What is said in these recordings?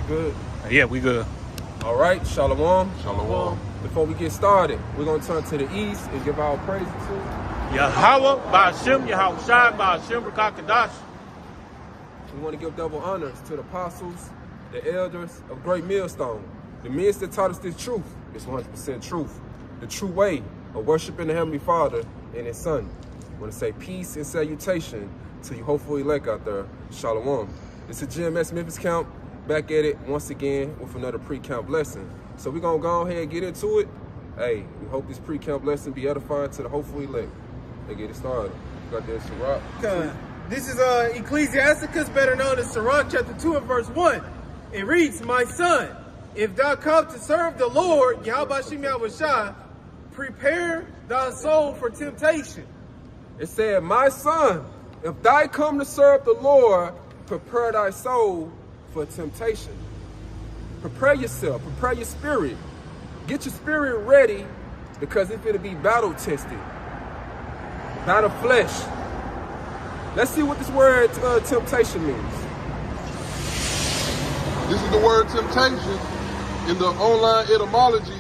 Good? Yeah, we good. All right, Shalom. Shalom. Before we get started, we're going to turn to the east and give our praises to Yahweh, Ba'ashem, Yahweh Shai, Ba'ashem, Rakakadash. We want to give double honors to the apostles, the elders of Great Millstone, the men that taught us this truth, this 100% truth, the true way of worshiping the Heavenly Father and His Son. I want to say peace and salutation to you hopeful elect out there. Shalom. This is Gms Memphis Camp, back at it once again with another pre-camp lesson. So we're going to go ahead and get into it. Hey, we hope this pre-camp lesson be edifying to the hopeful elect. Let's get it started. Got that Sirach. This is Ecclesiasticus, better known as Sirach, chapter 2 and verse 1. It reads, "My son, if thou come to serve the Lord, Yahweh Shem Yahweh Shai, prepare thy soul for temptation." It said, "My son, if thou come to serve the Lord, prepare thy soul for temptation." Prepare yourself, prepare your spirit. Get your spirit ready, because it's going to be battle tested. Battle flesh. Let's see what this word temptation means. This is the word temptation in the online etymology,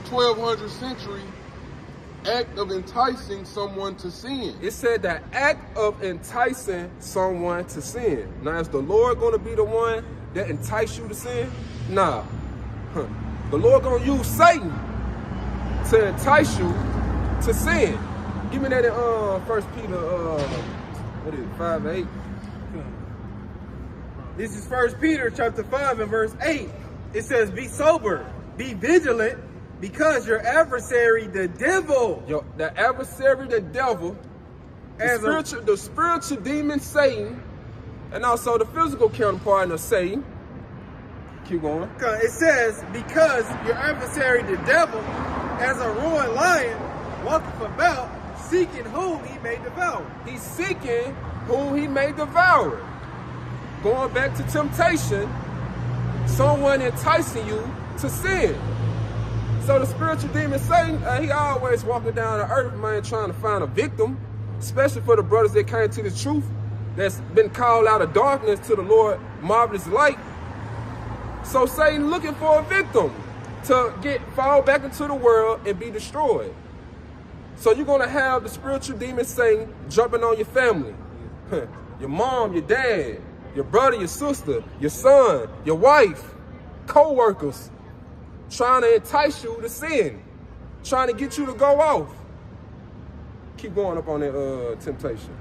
1200 century, act of enticing someone to sin. It said the act of enticing someone to sin. Now, is the Lord going to be the one that entice you to sin? Nah. The Lord going to use Satan to entice you to sin. Give me that in 1 Peter, 5:8. This is 1 Peter chapter 5 and verse 8. It says, "Be sober, be vigilant, because your adversary, the devil," the adversary, the devil, the spiritual demon Satan, and also the physical counterpart of Satan. Keep going. It says, "Because your adversary, the devil, as a roaring lion, walketh about, seeking whom he may devour." He's seeking whom he may devour. Going back to temptation, someone enticing you to sin. So the spiritual demon Satan, he always walking down the earth, man, trying to find a victim, especially for the brothers that came to the truth, that's been called out of darkness to the Lord marvelous light. So Satan looking for a victim to fall back into the world and be destroyed. So you're going to have the spiritual demon Satan jumping on your family, your mom, your dad, your brother, your sister, your son, your wife, co-workers, trying to entice you to sin, trying to get you to go off. Keep going up on that temptation.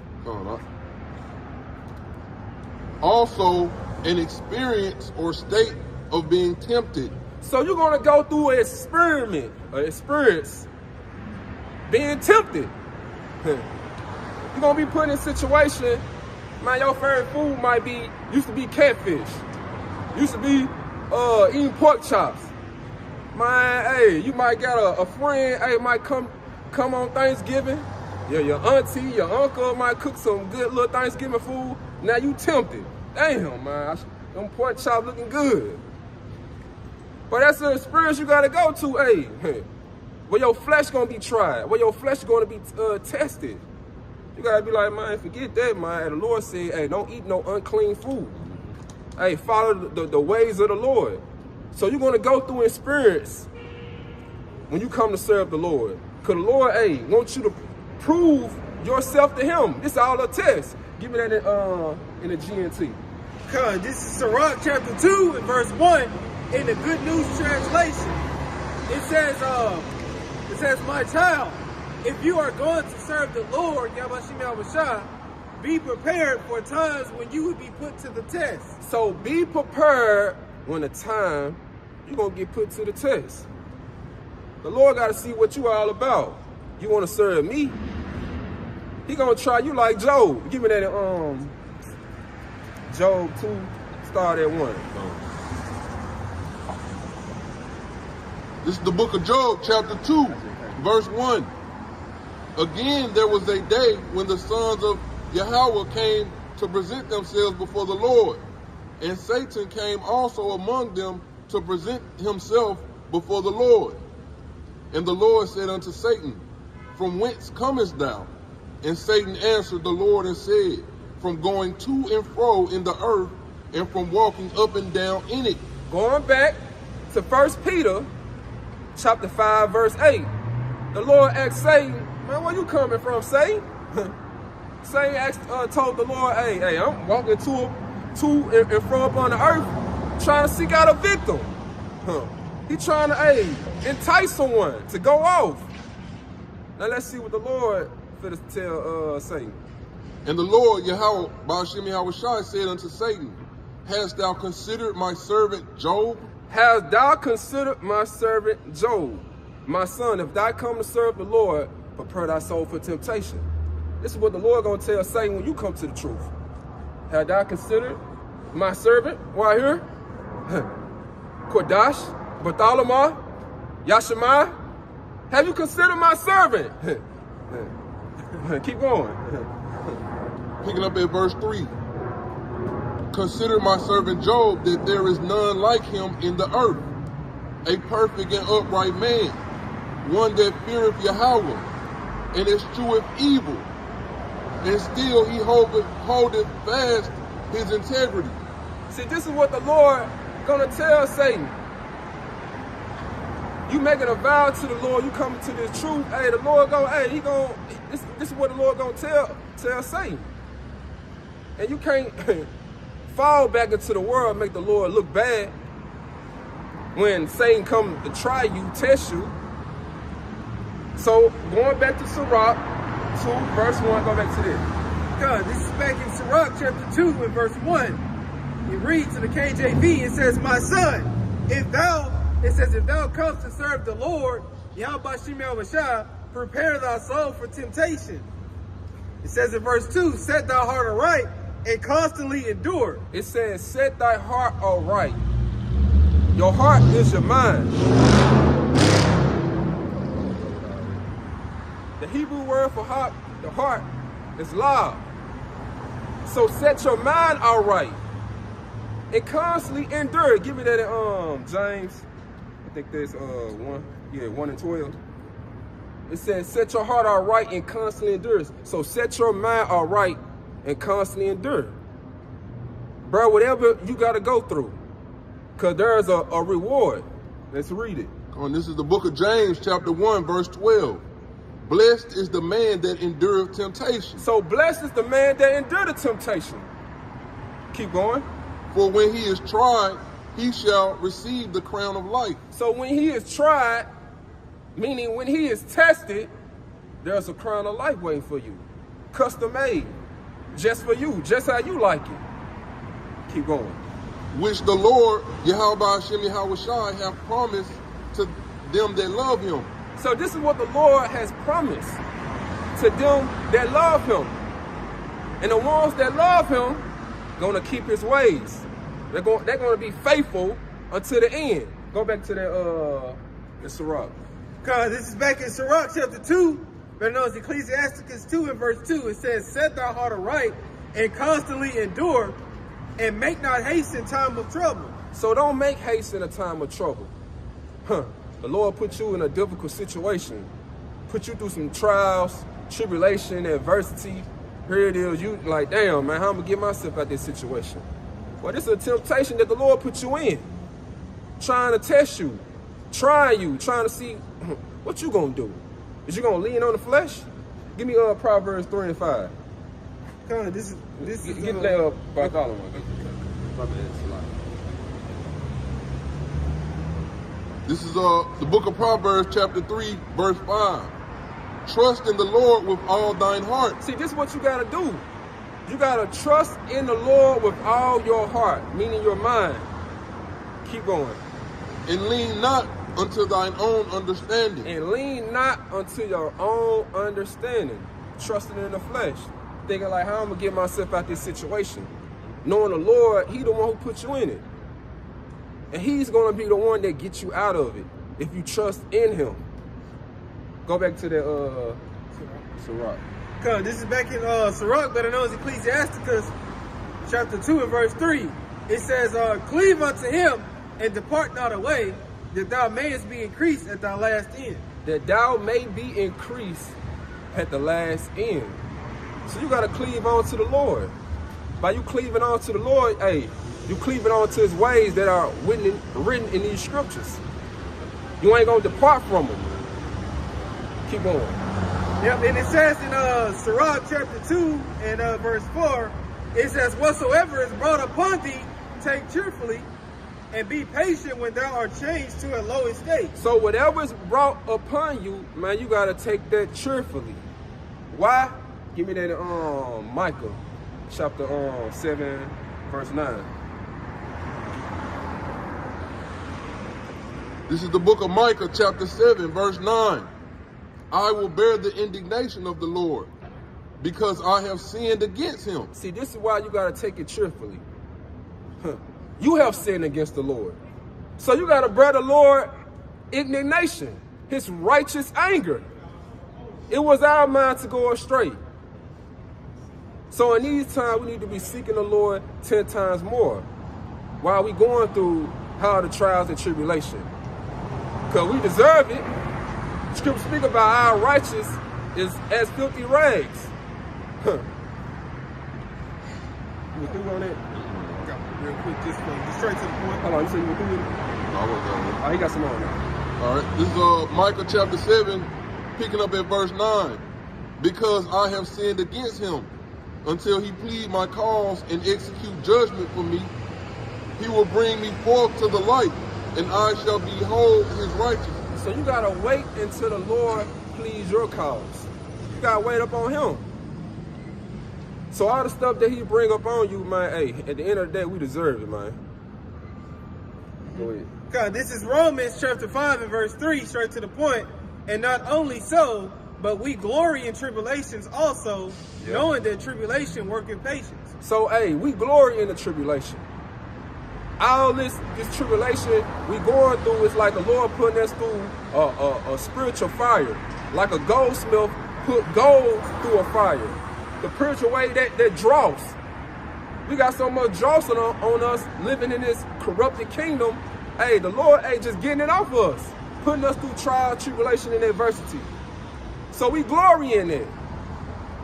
Also, an experience or state of being tempted. So you're going to go through an experience being tempted. You're going to be put in a situation, man, your favorite food used to be catfish. Used to be eating pork chops. Man, hey, you might got a friend, hey, might come on Thanksgiving. Yeah, your auntie, your uncle might cook some good little Thanksgiving food. Now you tempted. Damn, man, them pork chops looking good. But that's an experience you got to go to, hey, where your flesh going to be tried, where your flesh going to be tested. You got to be like, man, forget that, man. And the Lord said, hey, don't eat no unclean food. Hey, follow the ways of the Lord. So you're going to go through experience when you come to serve the Lord. Because the Lord, hey, wants you to prove yourself to Him. This is all a test. Give me that in the GNT. This is Sirach chapter 2 and verse 1 in the Good News Translation. It says, "My child, if you are going to serve the Lord, Yahweh Shem Yahweh Shai, be prepared for times when you will be put to the test." So be prepared when the time you're going to get put to the test. The Lord got to see what you all about. You want to serve me? He going to try you like Job. Give me that in Job 2, start at 1. This is the book of Job, chapter 2, verse 1. "Again, there was a day when the sons of Yahweh came to present themselves before the Lord, and Satan came also among them to present himself before the Lord. And the Lord said unto Satan, From whence comest thou? And Satan answered the Lord and said, From going to and fro in the earth, and from walking up and down in it. Going back to 1 Peter chapter 5, verse 8. The Lord asked Satan, man, where you coming from, Satan? Satan told the Lord, hey, I'm walking to and from up on the earth, trying to seek out a victim. He trying to, entice someone to go off. Now let's see what the Lord finna tell Satan. And the Lord, Yahweh, Ba'ashem Yahushai, said unto Satan, hast thou considered my servant Job? Hast thou considered my servant Job? My son, if thou come to serve the Lord, prepare thy soul for temptation. This is what the Lord gonna tell Satan when you come to the truth. Have thou considered my servant right here? Kodash, Bartholomew, Yashima. Have you considered my servant? Keep going. Picking up at verse 3. Consider my servant Job, that there is none like him in the earth, a perfect and upright man, one that feareth Yahweh, and escheweth evil, and still he holdeth fast his integrity. See, this is what the Lord gonna tell Satan. You making a vow to the Lord, you coming to this truth. Hey, the Lord this is what the Lord gonna tell Satan. And you can't fall back into the world and make the Lord look bad when Satan come to try you, test you. So going back to Sirach 2, verse 1, go back to this. God, this is back in Sirach chapter 2 and verse 1. You read to the KJV, it says, my son, if thou comes to serve the Lord, Yahweh Ba'ashem Yahushai, prepare thy soul for temptation. It says in verse 2, set thy heart aright and constantly endure. It says, set thy heart aright. Your heart is your mind. The Hebrew word for heart, the heart, is lav. So set your mind aright and constantly endure. Give me that in James. I think there's 1 and 12. It says, set your heart all right and constantly endure. So set your mind all right and constantly endure. Bro, whatever you got to go through, because there's a reward. Let's read it. And this is the book of James, chapter 1, verse 12. Blessed is the man that endureth temptation. So blessed is the man that endured the temptation. Keep going. For when he is tried, he shall receive the crown of life. So when he is tried, meaning when he is tested, there's a crown of life waiting for you. Custom made. Just for you. Just how you like it. Keep going. Which the Lord, Yahweh Ba'ashem Yahushai, have promised to them that love him. So this is what the Lord has promised to them that love him. And the ones that love him gonna keep his ways. They're gonna be faithful until the end. Go back to the Sirach. God, this is back in Sirach chapter 2, better known as Ecclesiasticus 2 and verse 2. It says, set thy heart aright and constantly endure, and make not haste in time of trouble. So don't make haste in a time of trouble. The Lord put you in a difficult situation, put you through some trials, tribulation, adversity. Here it is, you like, damn, man, how I'm gonna get myself out of this situation? Well, this is a temptation that the Lord put you in, trying to test you, trying to see what you gonna do. Is you gonna lean on the flesh? Give me Proverbs 3 and 5. God, this is Get that Bartholomew. This is the book of Proverbs, chapter 3, verse 5. Trust in the Lord with all thine heart. See, this is what you gotta do. You gotta trust in the Lord with all your heart, meaning your mind. Keep going. And lean not unto thine own understanding. And lean not unto your own understanding. Trusting in the flesh. Thinking like, how I'm gonna get myself out this situation. Knowing the Lord, he the one who put you in it. And he's gonna be the one that gets you out of it if you trust in him. Go back to the Sirach. God, this is back in Sirach, better known as Ecclesiasticus chapter 2 and verse 3. It says, cleave unto him and depart not away, that thou mayest be increased at thy last end. That thou may be increased at the last end. So you got to cleave on to the Lord. By you cleaving on to the Lord, hey, You cleaving on to his ways that are written in these scriptures. You ain't gonna depart from them. Keep going. Yep, and it says in Sirach chapter 2 and verse 4, it says, whatsoever is brought upon thee, take cheerfully, and be patient when thou art changed to a low estate. So whatever is brought upon you, man, you gotta take that cheerfully. Why? Give me that Micah chapter 7, verse 9. This is the book of Micah, chapter 7, verse 9. I will bear the indignation of the Lord, because I have sinned against him. See, this is why you got to take it cheerfully. You have sinned against the Lord. So you got to bear the Lord indignation, his righteous anger. It was our mind to go astray. So in these times, we need to be seeking the Lord 10 times more while we going through how the trials and tribulation. Because we deserve it. Scripture speak about our righteous is as filthy rags. You were through on that? Real quick, just straight to the point. Hold on, you said you were through with it? No, I wasn't done. Oh, he got some more now. All right, this is Micah chapter 7, picking up at verse 9. Because I have sinned against him, until he plead my cause and execute judgment for me, he will bring me forth to the light, and I shall behold his righteousness. So you gotta wait until the Lord pleads your cause. You gotta wait up on him. So all the stuff that he bring up on you, man, hey, at the end of the day, we deserve it, man. Go ahead. God, this is Romans chapter 5 and verse 3, straight to the point. And not only so, but we glory in tribulations also, knowing that tribulation worketh patience. So, hey, we glory in the tribulation. All this tribulation we going through is like the Lord putting us through a spiritual fire. Like a goldsmith put gold through a fire. The spiritual way that draws. We got so much dross on us living in this corrupted kingdom. Hey, the Lord ain't just getting it off of us, putting us through trial, tribulation, and adversity. So we glory in it.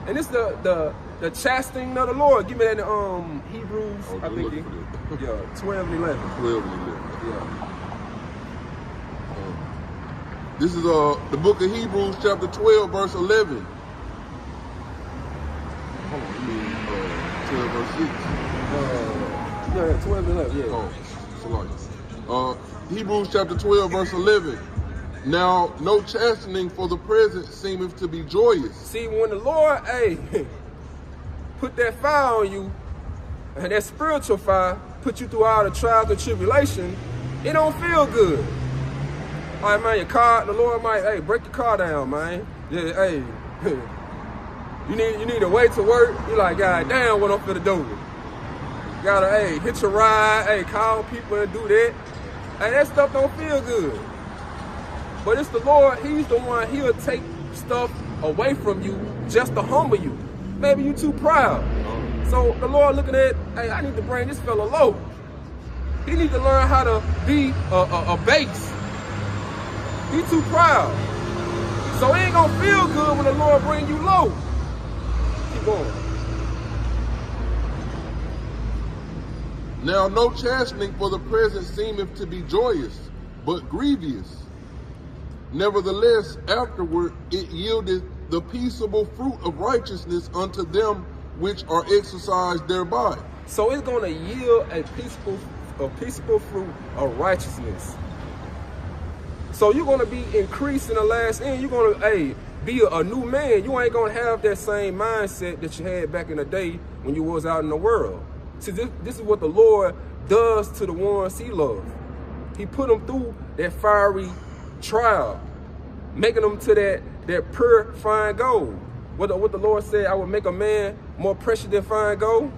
And it's the chastening of the Lord. Give me that Hebrews, I think it, 12 and 11. 12 and 11. Yeah. This is the book of Hebrews, chapter 12, verse 11. Hold on, you mean 12, verse 6? Yeah, 12 and 11, yeah. Oh, Hebrews chapter 12, verse 11. Now, no chastening for the present seemeth to be joyous. See, when the Lord, hey, put that fire on you, and that spiritual fire, put you through all the trials and tribulation, it don't feel good. All right, man, your car, the Lord might, hey, break your car down, man. Yeah, hey, you need a way to work. You like, God damn, what I'm finna do? You gotta, hey, hitch a ride, hey, call people and do that. Hey, that stuff don't feel good. But it's the Lord, he's the one, he'll take stuff away from you just to humble you. Maybe you too proud. So the Lord looking at, hey, I need to bring this fella low. He need to learn how to be a base. He too proud. So it ain't gonna feel good when the Lord bring you low. Keep going. Now no chastening for the present seemeth to be joyous, but grievous. Nevertheless, afterward it yieldeth the peaceable fruit of righteousness unto them which are exercised thereby. So it's gonna yield a peaceable fruit of righteousness. So you're gonna be increased in the last end. You're gonna, hey, be a new man. You ain't gonna have that same mindset that you had back in the day when you was out in the world. See, this is what the Lord does to the ones he loves. He put them through that fiery trial, making them to that pure fine gold. What the Lord said, I will make a man more precious than fine gold.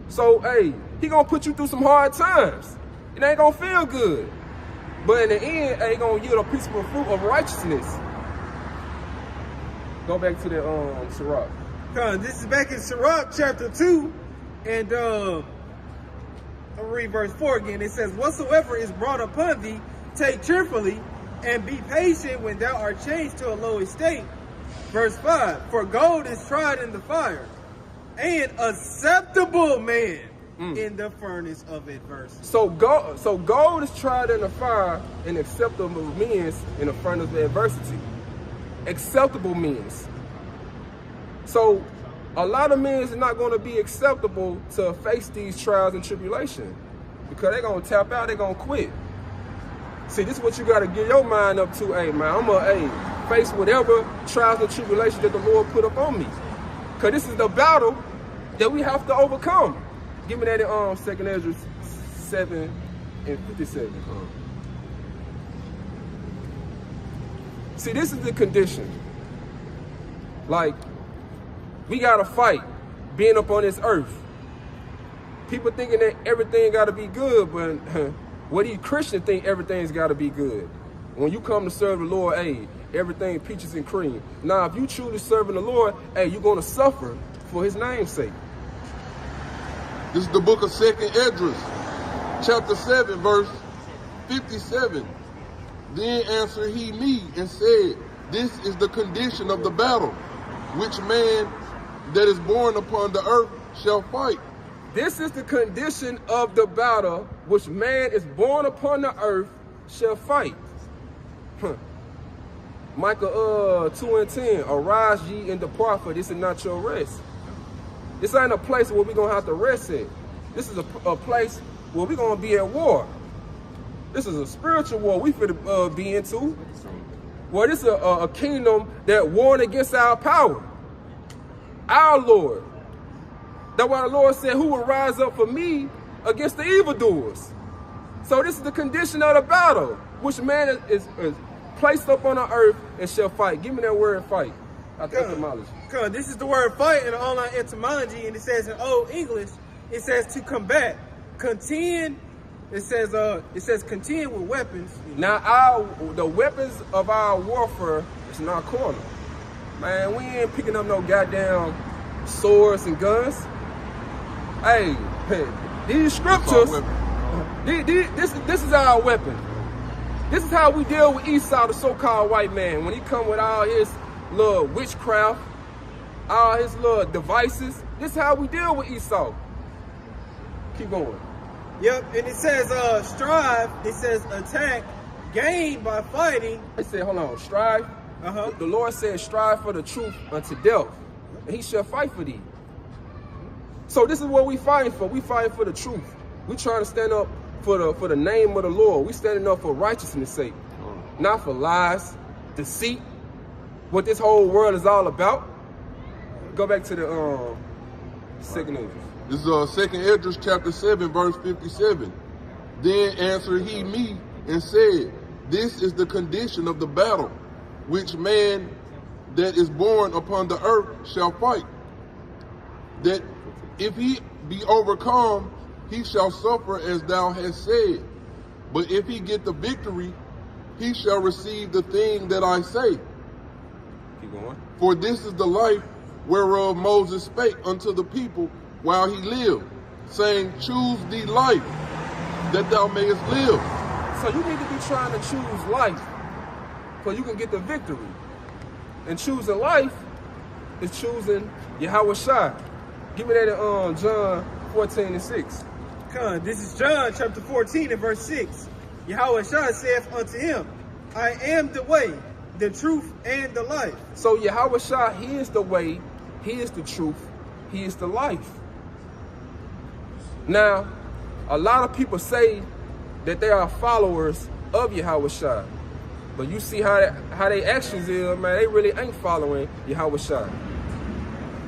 So, hey, he gonna put you through some hard times. It ain't gonna feel good. But in the end, hey, gonna yield a peaceful fruit of righteousness. Go back to the Sirach. This is back in Sirach chapter 2, and I'll read verse 4 again. It says, whatsoever is brought upon thee, take cheerfully, and be patient when thou art changed to a low estate. Verse 5, for gold is tried in the fire, and acceptable man in the furnace of adversity. So gold is tried in the fire and acceptable means in the furnace of adversity. Acceptable means. So a lot of men is not going to be acceptable to face these trials and tribulations because they're going to tap out, they're going to quit. See, this is what you got to get your mind up to. Hey, man, I'm going to face whatever trials and tribulations that the Lord put up on me. Because this is the battle that we have to overcome. Give me that in 2nd Ezra 7 and 57. See, this is the condition. Like, we got to fight being up on this earth. People thinking that everything got to be good, but what these Christians think everything's got to be good. When you come to serve the Lord, hey, everything peaches and cream. Now, if you truly serving the Lord, hey, you're going to suffer for his name's sake. This is the book of 2nd Esdras, chapter 7, verse 57. Then answered he me and said, this is the condition of the battle, which man that is born upon the earth shall fight. This is the condition of the battle, which man is born upon the earth shall fight. Micah 2 and 10, arise ye and depart, for this is not your rest. This ain't a place where we're going to have to rest at. This is a place where we're going to be at war. This is a spiritual war we finna be into. Well, this is a kingdom that warring against our power. Our Lord. That's why the Lord said, who will rise up for me against the evildoers? So this is the condition of the battle, which man is placed up on the earth and shall fight. Give me that word fight. Etymology. This is the word fight in the online etymology, and it says in Old English, it says to combat, contend. It says contend with weapons. Now the weapons of our warfare is not carnal. Man, we ain't picking up no goddamn swords and guns. Hey, these scriptures, this is our weapon. This is how we deal with Esau, the so-called white man, when he come with all his little witchcraft, all his little devices. This is how we deal with Esau. Keep going. Yep, and it says strive, it says attack, gain by fighting. It said, hold on, strive. The Lord said, strive for the truth unto death, and he shall fight for thee. So this is what we fighting for. We fighting for the truth. We trying to stand up for the name of the Lord. We standing up for righteousness' sake, not for lies, deceit, what this whole world is all about. Go back to the 2nd Esdras. This is 2nd Esdras chapter 7, verse 57. Then answered he me and said, this is the condition of the battle, which man that is born upon the earth shall fight. That if he be overcome, he shall suffer as thou hast said. But if he get the victory, he shall receive the thing that I say. Keep going. For this is the life whereof Moses spake unto the people while he lived, saying, choose thee life, that thou mayest live. So you need to be trying to choose life so you can get the victory. And choosing life is choosing Yahweh Shai. Give me that in John 14 and 6. This is John chapter 14 and verse 6. Yahweh Shai saith unto him, I am the way, the truth, and the life. So Yahweh Shai, he is the way, he is the truth, he is the life. Now, a lot of people say that they are followers of Yahweh Shai. But you see how they actions is, man, they really ain't following Yahweh Shai.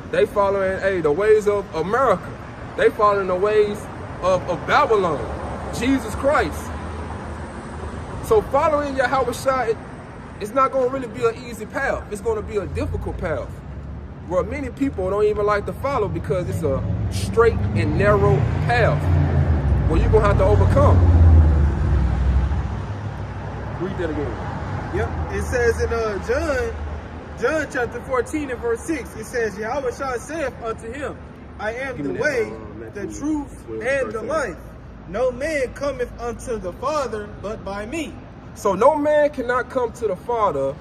They following, the ways of America. They following the ways of Babylon, Jesus Christ. So following Yahweh Shai, it's not going to really be an easy path. It's going to be a difficult path where many people don't even like to follow because it's a straight and narrow path where you're going to have to overcome. Read that again. Yep, it says in John chapter 14 and verse 6, it says, Yahweh Shai saith unto him, I am the way, the truth, and the life. No man cometh unto the Father but by me. So no man cannot come to the Father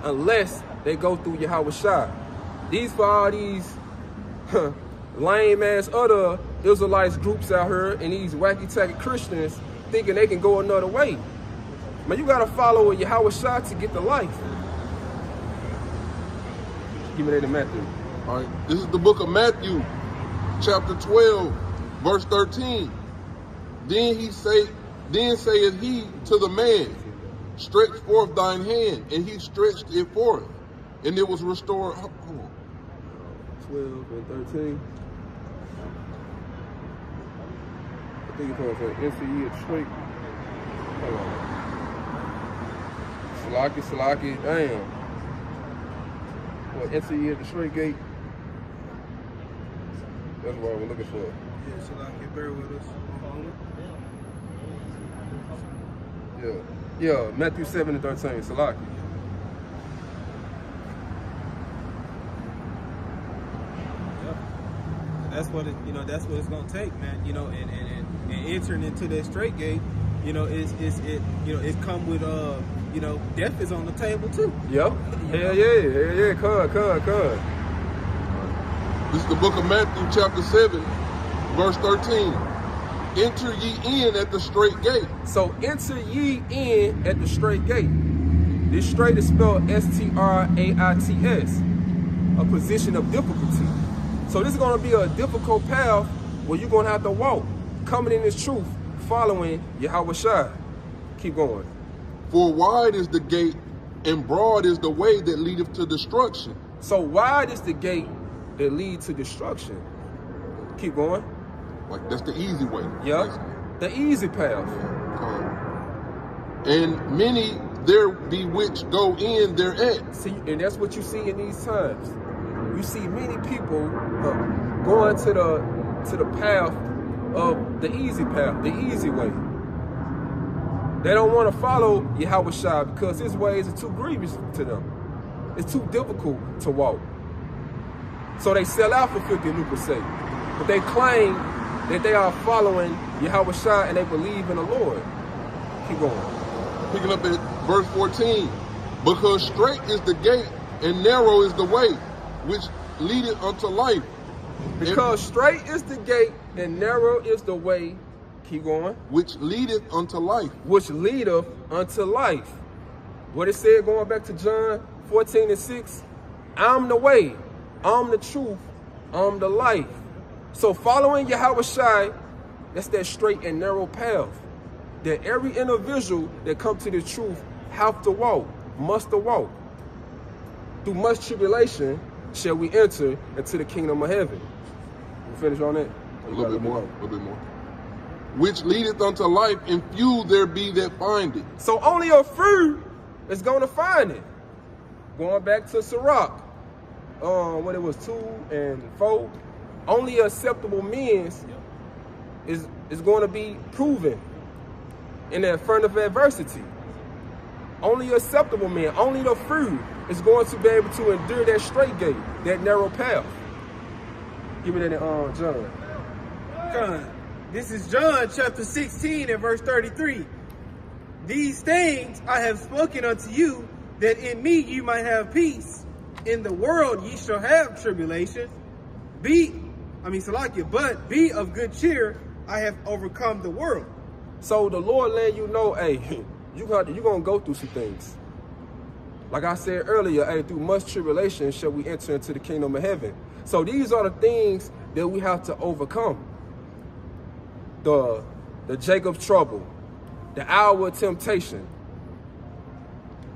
unless they go through Yahweh Shai. These for all these lame ass other Israelites groups out here and these wacky-tacky Christians thinking they can go another way. Man, you gotta follow Yahweh Shai to get the life. Give me that in Matthew. All right, this is the book of Matthew, chapter 12, verse 13. Then saith he to the man, stretch forth thine hand, and he stretched it forth, and it was restored. Hold on. 12 and 13. I think it's for NCE at straight. Hold on. Salaki, damn. What, NCE at the straight gate? That's what we're looking for. Yeah, Salaki, bear with us. Yeah, Matthew 7 and 13, Salaki. That's what that's what it's gonna take, man. And entering into that straight gate, it come with death is on the table too. Yep. Hell yeah, cuz. This is the book of Matthew, chapter 7, verse 13. Enter ye in at the straight gate. So enter ye in at the straight gate. This straight is spelled S-T-R-A-I-T-S, a position of difficulty. So this is going to be a difficult path where you're going to have to walk, coming in this truth, following Yahweh Shai. Keep going. For wide is the gate, and broad is the way that leadeth to destruction. So wide is the gate that leads to destruction. Keep going. Like, that's the easy way. Yep. The easy path. And many there be which go in thereat. See, and that's what you see in these times. You see many people going to the path of the easy path, the easy way. They don't want to follow Yahweh Shai because his ways are too grievous to them. It's too difficult to walk. So they sell out for 50 lucre sake. But they claim that they are following Yahweh Shai and they believe in the Lord. Keep going. Picking up at verse 14. Because straight is the gate and narrow is the way which leadeth unto life. Because straight is the gate and narrow is the way, keep going, which leadeth unto life. Which leadeth unto life. What it said going back to John 14 and 6, I'm the way, I'm the truth, I'm the life. So following Yahweh Shai, that's that straight and narrow path that every individual that comes to the truth have to walk, must walk. Through much tribulation shall we enter into the kingdom of heaven. We finish on that? A little bit more. Which leadeth unto life, and few there be that find it. So only a few is going to find it. Going back to Sirach, when it was 2 and 4, only acceptable men is going to be proven in the front of adversity. Only acceptable men, only the few is going to be able to endure that straight gate, that narrow path. Give me that in John. John. This is John chapter 16 and verse 33. These things I have spoken unto you, that in me you might have peace. In the world ye shall have tribulation. But be of good cheer, I have overcome the world. So the Lord letting you know, hey, you're going to go through some things. Like I said earlier, hey, through much tribulation shall we enter into the kingdom of heaven. So these are the things that we have to overcome. The Jacob's trouble, the hour of temptation.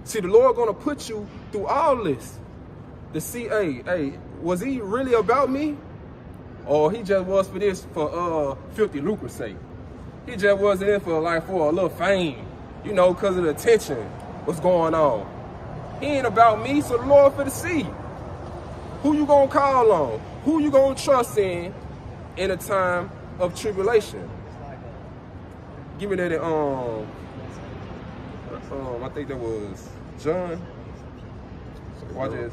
See, the Lord going to put you through all this to see, hey, was he really about me? Or he just was for this for 50 lucre's sake? He just wasn't in for a little fame, because of the attention, what's going on. He ain't about me, so the Lord for the see. Who you gonna call on? Who you gonna trust in a time of tribulation? Give me that I think that was John. Watch this.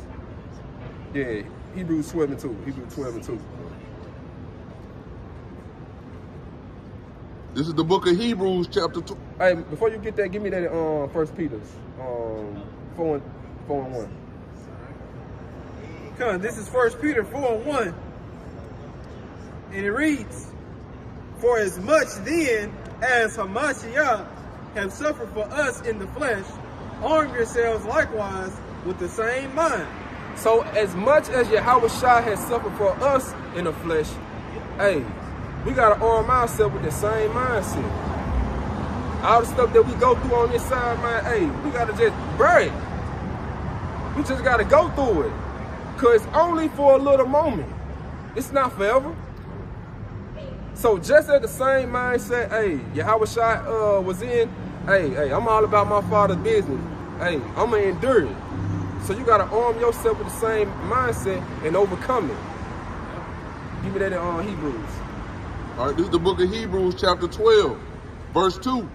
Yeah, Hebrews 12 and 2. Hebrews 12 and 2. This is the book of Hebrews, chapter 2. Hey, before you get that, give me that in 1 Peter's 4 and 1. This is 1 Peter 4 and 1. And it reads, For as much then as Hamashiach have suffered for us in the flesh, arm yourselves likewise with the same mind. So as much as Yahweh Shai has suffered for us in the flesh, hey, we got to arm ourselves with the same mindset. All the stuff that we go through on this side, man, hey, we got to just bury it. We just got to go through it. Because it's only for a little moment. It's not forever. So just at the same mindset, hey, Yahweh Shai was in, hey, I'm all about my Father's business. Hey, I'm going to endure it. So you got to arm yourself with the same mindset and overcome it. Give me that in Hebrews. All right, this is the book of Hebrews, chapter 12, verse 2.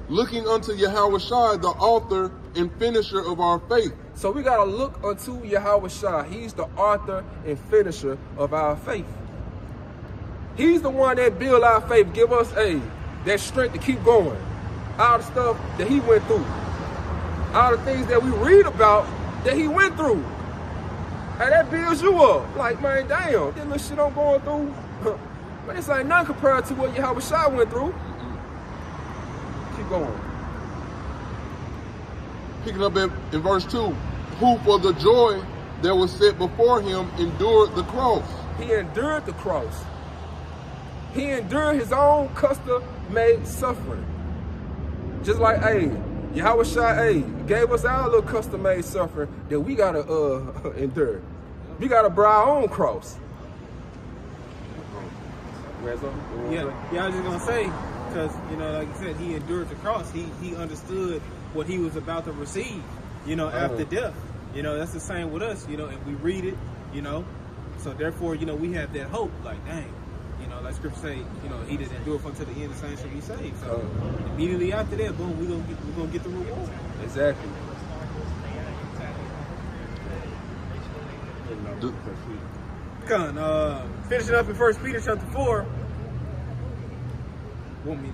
Looking unto Yahweh Shai, the author and finisher of our faith. So we got to look unto Yahweh Shai. He's the author and finisher of our faith. He's the one that build our faith, give us that strength to keep going. All the stuff that he went through. All the things that we read about that he went through. Hey, that builds you up. Like, man, damn, this little shit I'm going through. Man, it's like nothing compared to what Yahweh Shai went through. Keep going. Picking up in verse 2. Who for the joy that was set before him endured the cross. He endured the cross. He endured his own custom-made suffering. Just like, Yahweh Shai, gave us our little custom-made suffering that we gotta endure. We gotta bear our own cross. Yeah, I was just gonna say, because like you said, he endured the cross. He understood what he was about to receive, after death. That's the same with us, and we read it, So therefore, we have that hope, like, dang, like scripture say, he that endureth unto the end, the same shall be saved. So immediately after that, boom, we're gonna get the reward. Exactly. Finishing up in 1 Peter chapter 4. Want me to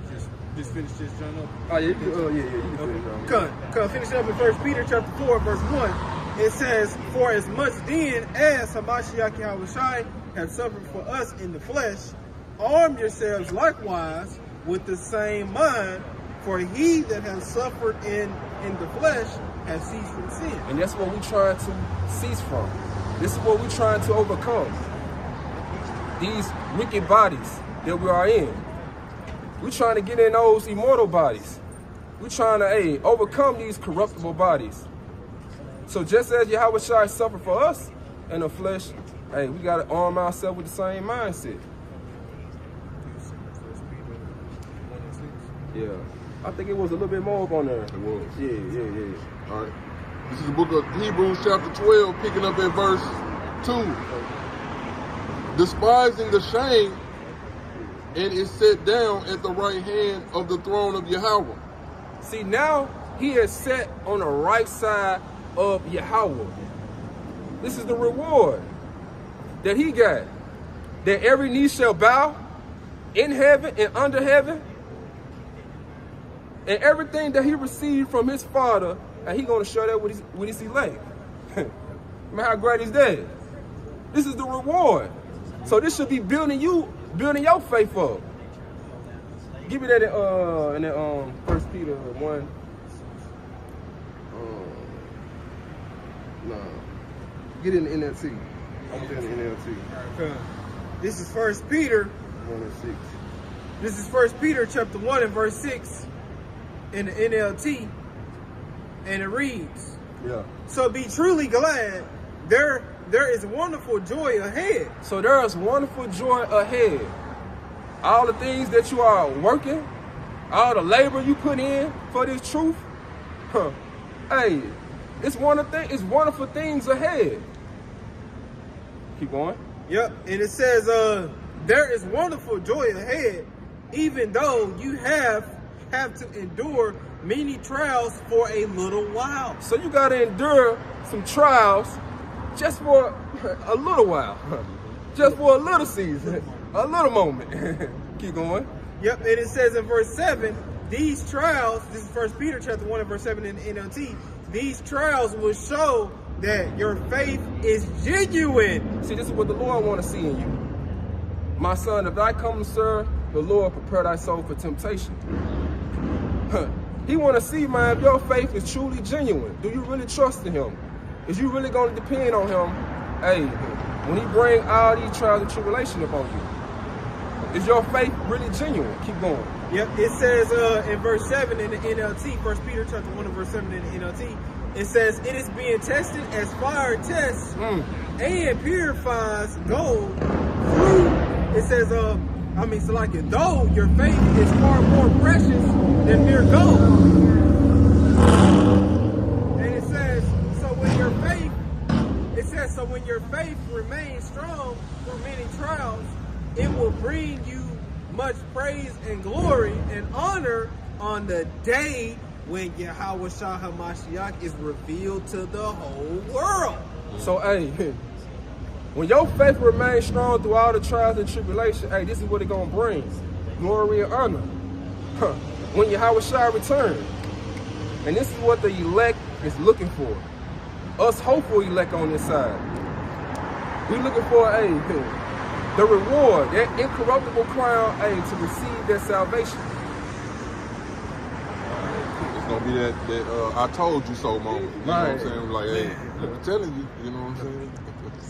just finish this, John? Up? Oh yeah, you can finish. Finishing up in 1 Peter chapter 4, verse 1. It says, for as much then as Hamashiach Yahweh Shai have suffered for us in the flesh, arm yourselves likewise with the same mind, for he that has suffered in the flesh has ceased from sin. And that's what we're trying to cease from. This is what we're trying to overcome. These wicked bodies that we are in. We're trying to get in those immortal bodies. We're trying to overcome these corruptible bodies. So just as Yahweh Shai suffered for us in the flesh, we got to arm ourselves with the same mindset. Yeah. I think it was a little bit more up on there. It was. Yeah. All right. This is the book of Hebrews chapter 12, picking up at verse 2. Despising the shame, and is set down at the right hand of the throne of Yahweh. See, now he is set on the right side of Yahweh. This is the reward that he got. That every knee shall bow in heaven and under heaven. And everything that he received from his Father, and he's going to share that with his elect. Man, how great is that? This is the reward. So this should be building your faith up. Give me that in 1 Peter 1. No. Get in the NLT. I'm in the NLT. This is 1 Peter 1 and 6. This is 1 Peter chapter 1 and verse 6 in the NLT. And it reads, so be truly glad, there is wonderful joy ahead. So there is wonderful joy ahead. All the things that you are working, all the labor you put in for this truth, it's wonderful things ahead. Keep going. Yep, and it says, there is wonderful joy ahead, even though you have to endure many trials for a little while. So you got to endure some trials just for a little while. Just for a little season. A little moment. Keep going. Yep, and it says in verse 7, these trials, this is 1 Peter chapter 1 and verse 7 in the NLT, these trials will show that your faith is genuine. See, this is what the Lord want to see in you. My son, if I come to serve the Lord prepare thy soul for temptation. He want to see, man, if your faith is truly genuine. Do you really trust in him? Is you really going to depend on him? Hey, when he bring all these trials and tribulation upon you, is your faith really genuine? Keep going. Yep, it says in verse 7 in the NLT, 1 Peter chapter 1 and verse 7 in the NLT, it says, it is being tested as fire tests and purifies gold through, it says, though your faith is far more precious than mere gold. And it says, so when your faith remains strong through many trials, it will bring you much praise and glory and honor on the day when Yahweh Shah HaMashiach is revealed to the whole world. So, hey, when your faith remains strong through all the trials and tribulation, hey, this is what it's going to bring. Glory and honor. When Yahweh Shah returns. And this is what the elect is looking for. Us hopeful elect on this side. We looking for, the reward, that incorruptible crown, to receive their salvation. It's gonna be that I told you so moment. You know what I'm saying? Like, hey, I'm telling you, you know what I'm saying?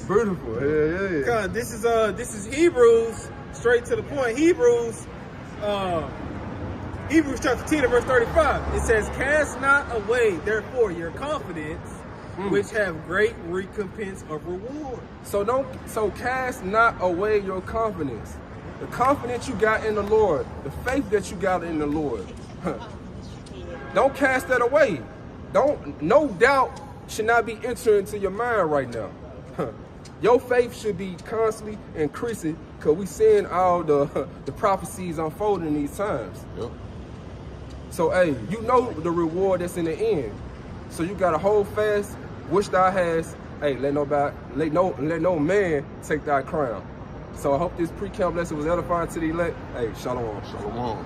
Beautiful. Yeah. God, this is Hebrews, straight to the point. Hebrews chapter 10 and verse 35. It says, cast not away, therefore, your confidence, which have great recompense of reward. So cast not away your confidence. The confidence you got in the Lord, the faith that you got in the Lord. Don't cast that away. No doubt should not be entering into your mind right now. Your faith should be constantly increasing because we seeing all the prophecies unfolding in these times. Yep. So, you know the reward that's in the end. So you got to hold fast, which thou hast. Let no man take thy crown. So I hope this pre-camp lesson was edifying to the elect. Shalom. Shalom.